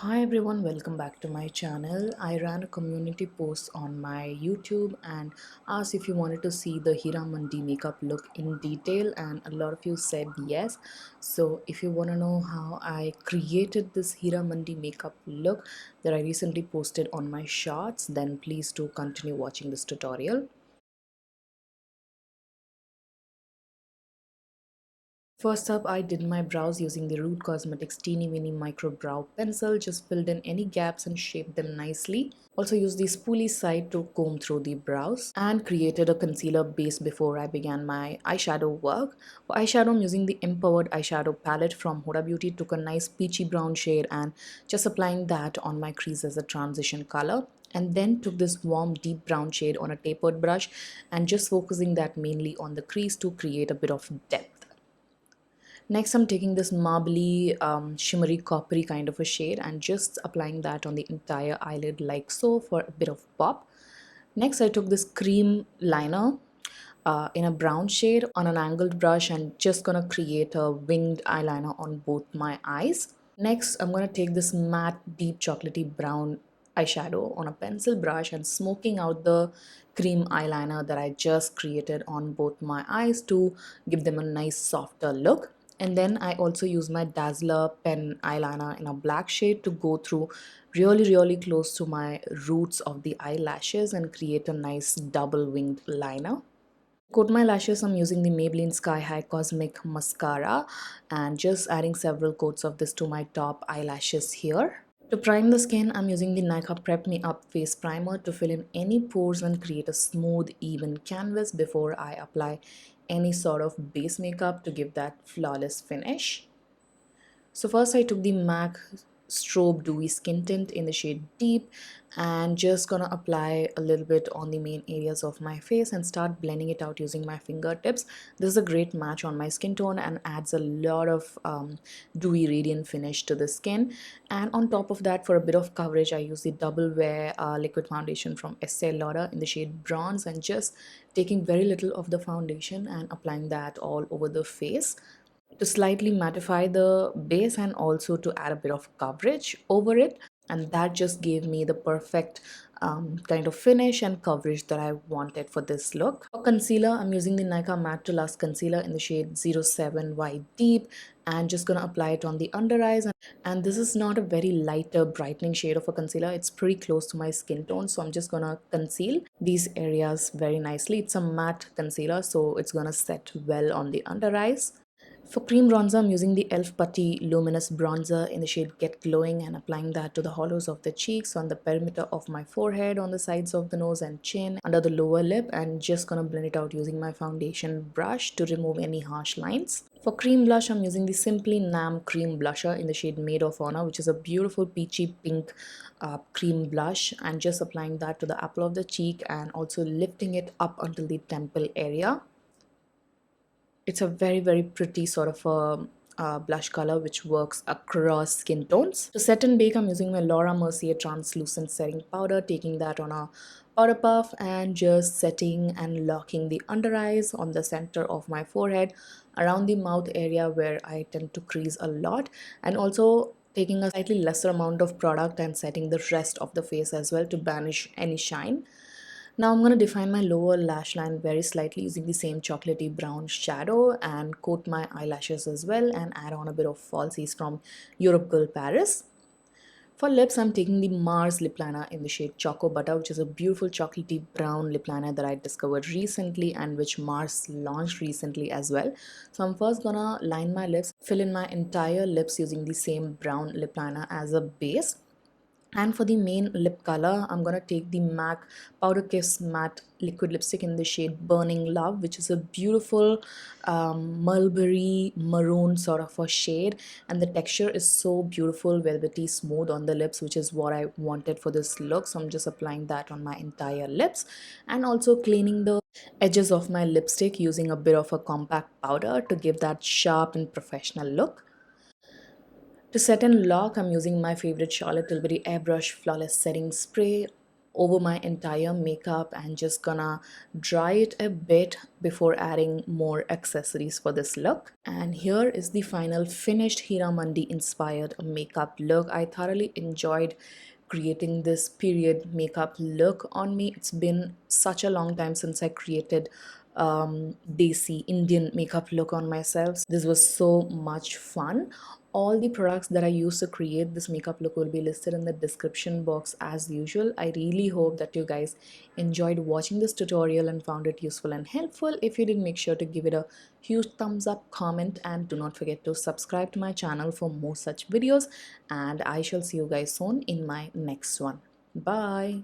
Hi everyone, welcome back to my channel. I ran a community post on my YouTube and asked if you wanted to see the Heeramandi makeup look in detail, and a lot of you said yes. So if you want to know how I created this Heeramandi makeup look that I recently posted on my shorts, then please do continue watching this tutorial. First up, I did my brows using the Root Cosmetics Teeny Weeny Micro Brow Pencil. Just filled in any gaps and shaped them nicely. Also used the spoolie side to comb through the brows and created a concealer base before I began my eyeshadow work. For eyeshadow, I'm using the Empowered Eyeshadow Palette from Huda Beauty. Took a nice peachy brown shade and just applying that on my crease as a transition color. And then took this warm deep brown shade on a tapered brush and just focusing that mainly on the crease to create a bit of depth. Next, I'm taking this marbly, shimmery, coppery kind of a shade and just applying that on the entire eyelid like so for a bit of pop. Next, I took this cream liner in a brown shade on an angled brush and just gonna create a winged eyeliner on both my eyes. Next, I'm gonna take this matte, deep chocolatey brown eyeshadow on a pencil brush and smoking out the cream eyeliner that I just created on both my eyes to give them a nice softer look. And then I also use my Dazzler pen eyeliner in a black shade to go through really close to my roots of the eyelashes and create a nice double winged liner. Coat my lashes, I'm using the Maybelline Sky High Cosmic Mascara and just adding several coats of this to my top eyelashes here. To prime the skin, I'm using the Nykaa Prep Me Up Face Primer to fill in any pores and create a smooth, even canvas before I apply any sort of base makeup to give that flawless finish. So first I took the MAC Strobe Dewy Skin Tint in the shade Deep and just gonna apply a little bit on the main areas of my face and start blending it out using my fingertips. This is a great match on my skin tone and adds a lot of dewy radiant finish to the skin. And on top of that, for a bit of coverage, I use the Double Wear liquid foundation from Estee Lauder in the shade Bronze and just taking very little of the foundation and applying that all over the face to slightly mattify the base and also to add a bit of coverage over it, and that just gave me the perfect kind of finish and coverage that I wanted for this look. For concealer, I'm using the Nykaa Matte to Last Concealer in the shade 07 White Deep and just gonna apply it on the under eyes. And this is not a very lighter brightening shade of a concealer, it's pretty close to my skin tone, so I'm just gonna conceal these areas very nicely. It's a matte concealer, so it's gonna set well on the under eyes. For cream bronzer, I'm using the e.l.f. Putty Luminous Bronzer in the shade Get Glowing and applying that to the hollows of the cheeks, on the perimeter of my forehead, on the sides of the nose and chin, under the lower lip, and just gonna blend it out using my foundation brush to remove any harsh lines. For cream blush, I'm using the SimplyNam Cream Blusher in the shade Maid of Honor, which is a beautiful peachy pink cream blush, and just applying that to the apple of the cheek and also lifting it up until the temple area. It's a very pretty sort of a blush color which works across skin tones. To set and bake, I'm using my Laura Mercier translucent setting powder, taking that on a powder puff and just setting and locking the under eyes, on the center of my forehead, around the mouth area where I tend to crease a lot, and also taking a slightly lesser amount of product and setting the rest of the face as well to banish any shine. Now I'm going to define my lower lash line very slightly using the same chocolatey brown shadow and coat my eyelashes as well and add on a bit of falsies from Europe Girl Paris. For lips, I'm taking the Mars lip liner in the shade Choco Butter, which is a beautiful chocolatey brown lip liner that I discovered recently and which Mars launched recently as well. So I'm first gonna line my lips, fill in my entire lips using the same brown lip liner as a base. And for the main lip color, I'm gonna take the MAC Powder Kiss Matte Liquid Lipstick in the shade Burning Love, which is a beautiful mulberry maroon sort of a shade. And the texture is so beautiful, velvety, smooth on the lips, which is what I wanted for this look. So I'm just applying that on my entire lips and also cleaning the edges of my lipstick using a bit of a compact powder to give that sharp and professional look. To set and lock, I'm using my favorite Charlotte Tilbury Airbrush Flawless Setting Spray over my entire makeup and just gonna dry it a bit before adding more accessories for this look. And here is the final finished Heeramandi inspired makeup look. I thoroughly enjoyed creating this period makeup look on me. It's been such a long time since I created desi Indian makeup look on myself. This was so much fun. All the products that I used to create this makeup look will be listed in the description box as usual. I really hope that you guys enjoyed watching this tutorial and found it useful and helpful. If you did, make sure to give it a huge thumbs up, comment, and do not forget to subscribe to my channel for more such videos. And I shall see you guys soon in my next one. Bye.